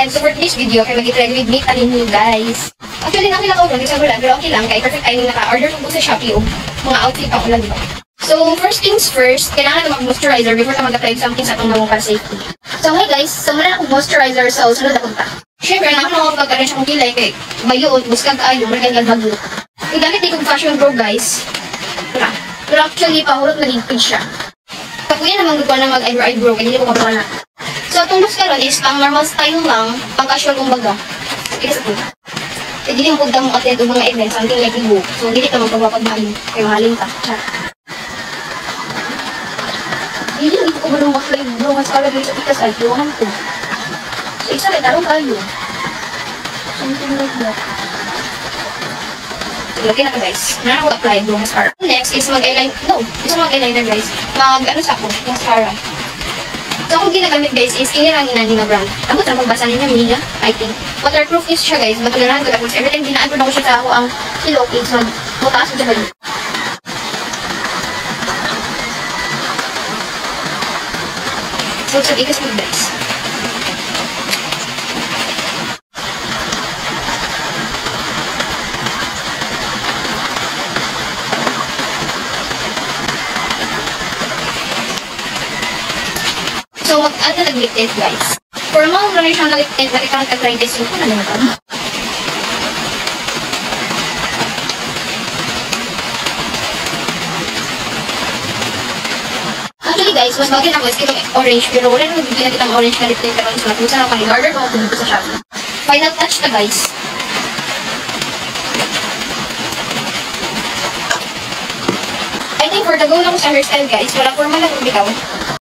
And so for today's video, kaya mag-try with me, Talino guys. Actually, nakilala ko rin sa wala, pero okay lang. Kaya perfect timing naka-order ko sa Shopee o mga outfit pang ulan, diba? So, first things first, kailangan na mag-moisturizer before ka mag-apply something sa itong namong para safety. So, hey guys, sa muna na akong moisturizer, so sunod na punta. Siyempre, nakakapag-arrange akong kilay kay bayo, buskag kayo, margan yan bago. Yung gamit din kong Fashion Pro guys. Pero actually, pahurot na liquid siya. Kakuya naman ko na mag-eyebrow, kaya hindi ko kapala. So, itong mascara is pang normal style lang, pang casual kumbaga. Kasi ito. Kaya hindi mo pagdang attend o mga events, something like you. So, hindi ka magpapagmahalin. Kaya mahalin ka. Hindi ko ba nung mag-eyebrow mascara dito sa itas ay iwanan ko. So, isa rin, tarong tayo. Something like that. Lagyan na ka guys. Meron ako apply eyebrow mascara. Next is mag-eyeliner. No, isa mag-eyeliner guys. Mag-ano sa ako, mascara. So, kung ginagamit guys is inirangin na nila brand. Abot na magbasa nila Mia, I think. Waterproof is siya guys. Matulanahan ko tapos every time dinaan ko siya sa ako ang silokage. Mataas ko siya balik. So, sa ikas mo guys. So, mag-add na nag-lip tint, guys. For mga marami siyang nag-lip tint, nakita ka nag-try test yung na naman. Actually, guys, mas bagay ako is itong orange, pero wala naman bigyan natin ang orange na lip tint, pero mas kung saan ako pang-order ko ako dito sa Shopee. Final touch na, guys. I think for the goal lang sa hairstyle, guys, wala formal lang bitaw.